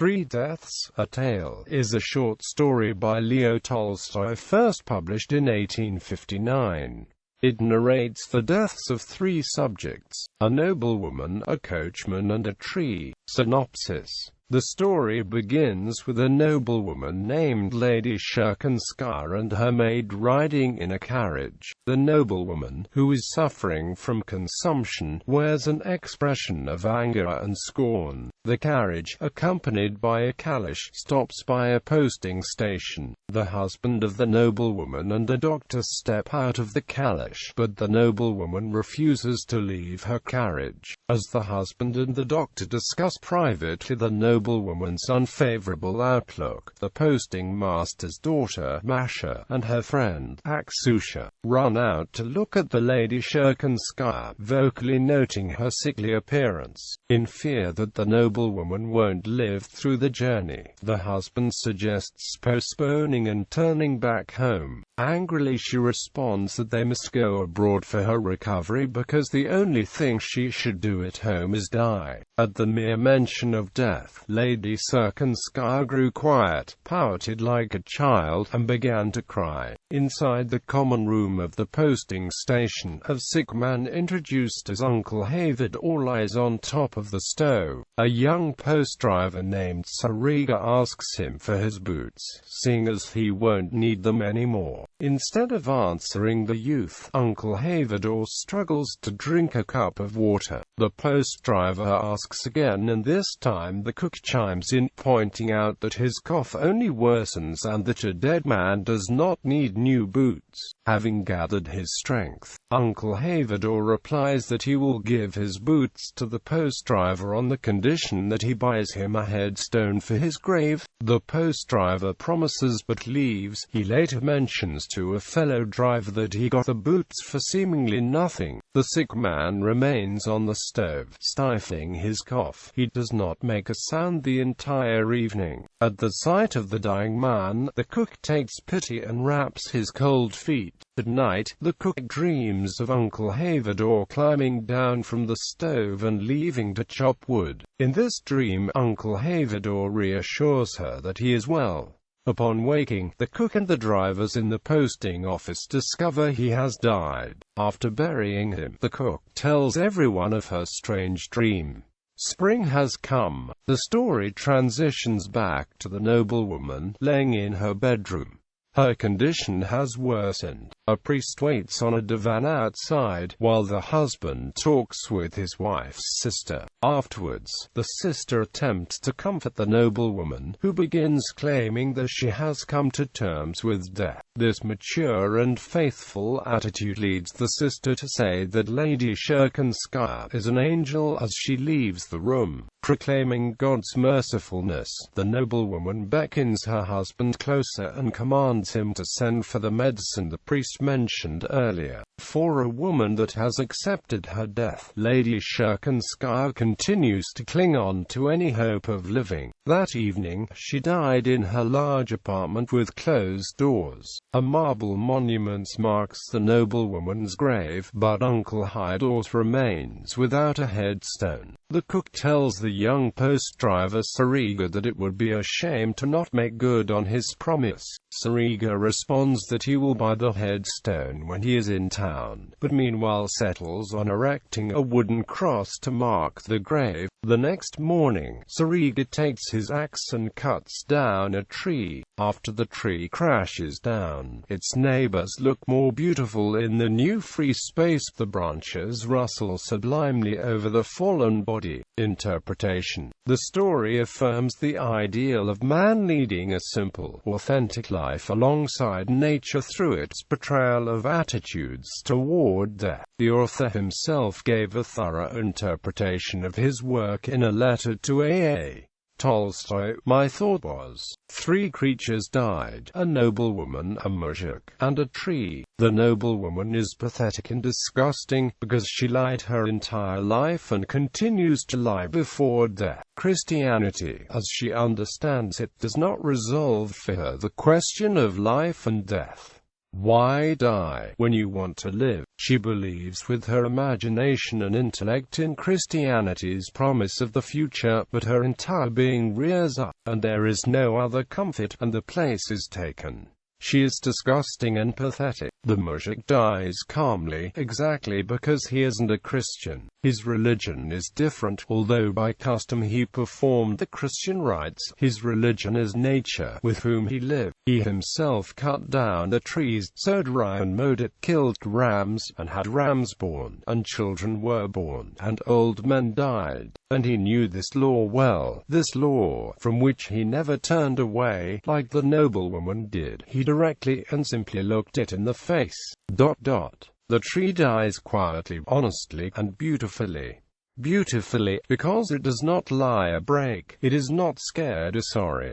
Three Deaths, A Tale, is a short story by Leo Tolstoy first published in 1859. It narrates the deaths of three subjects: a noblewoman, a coachman and a tree. Synopsis. The story begins with a noblewoman named Lady Shurkinskaya and her maid riding in a carriage. The noblewoman, who is suffering from consumption, wears an expression of anger and scorn. The carriage, accompanied by a calash, stops by a posting station. The husband of the noblewoman and a doctor step out of the calash, but the noblewoman refuses to leave her carriage. As the husband and the doctor discuss privately the noblewoman's unfavorable outlook, the posting master's daughter, Masha, and her friend, Aksusha, run out to look at the Lady Shurkinskaya, vocally noting her sickly appearance. In fear that the noblewoman won't live through the journey, the husband suggests postponing and turning back home. Angrily she responds that they must go abroad for her recovery because the only thing she should do at home is die. At the mere mention of death, Lady Shurkinskaya grew quiet, pouted like a child, and began to cry. Inside the common room of the posting station, a sick man introduced as Uncle Havador lies on top of the stove. A young post driver named Sariga asks him for his boots, seeing as he won't need them anymore. Instead of answering the youth, Uncle Havador struggles to drink a cup of water. The post driver asks again, and this time the cook chimes in, pointing out that his cough only worsens and that a dead man does not need new boots. Having gathered his strength, Uncle Havador replies that he will give his boots to the post driver on the condition that he buys him a headstone for his grave. The post driver promises but leaves. He later mentions to a fellow driver that he got the boots for seemingly nothing. The sick man remains on the stove, stifling his cough. He does not make a sound the entire evening. At the sight of the dying man, the cook takes pity and wraps his cold feet. At night, the cook dreams of Uncle Havador climbing down from the stove and leaving to chop wood. In this dream, Uncle Havador reassures her that he is well. Upon waking, the cook and the drivers in the posting office discover he has died. After burying him, the cook tells everyone of her strange dream. Spring has come. The story transitions back to the noblewoman, laying in her bedroom. Her condition has worsened. A priest waits on a divan outside, while the husband talks with his wife's sister. Afterwards, the sister attempts to comfort the noblewoman, who begins claiming that she has come to terms with death. This mature and faithful attitude leads the sister to say that Lady Shurkinskaya is an angel as she leaves the room. Proclaiming God's mercifulness, the noblewoman beckons her husband closer and commands him to send for the medicine the priest mentioned earlier. For a woman that has accepted her death, Lady Shurkinskaya continues to cling on to any hope of living. That evening, she died in her large apartment with closed doors. A marble monument marks the noblewoman's grave, but Uncle Havador's remains without a headstone. The cook tells the young post driver Sariga that it would be a shame to not make good on his promise. Sariga responds that he will buy the headstone when he is in town, but meanwhile settles on erecting a wooden cross to mark the grave. The next morning, Sariga takes his axe and cuts down a tree. After the tree crashes down, its neighbors look more beautiful in the new free space. The branches rustle sublimely over the fallen body. Interpretation. The story affirms the ideal of man leading a simple, authentic life alongside nature through its portrayal of attitudes toward death. The author himself gave a thorough interpretation of his work in a letter to A.A. Tolstoy. My thought was, three creatures died: a noblewoman, a muzhik, and a tree. The noblewoman is pathetic and disgusting, because she lied her entire life and continues to lie before death. Christianity, as she understands it, does not resolve for her the question of life and death. Why die when you want to live? She believes with her imagination and intellect in Christianity's promise of the future, but her entire being rears up, and there is no other comfort, and the place is taken. She is disgusting and pathetic. The mujik dies calmly, exactly because he isn't a Christian. His religion is different, although by custom he performed the Christian rites. His religion is nature, with whom he lived. He himself cut down the trees, sowed rye and mowed it, killed rams, and had rams born, and children were born, and old men died. And he knew this law well, this law, from which he never turned away, like the noblewoman did. He directly and simply looked it in the face. The tree dies quietly, honestly, and beautifully. Beautifully, because it does not lie or break. It is not scared or sorry.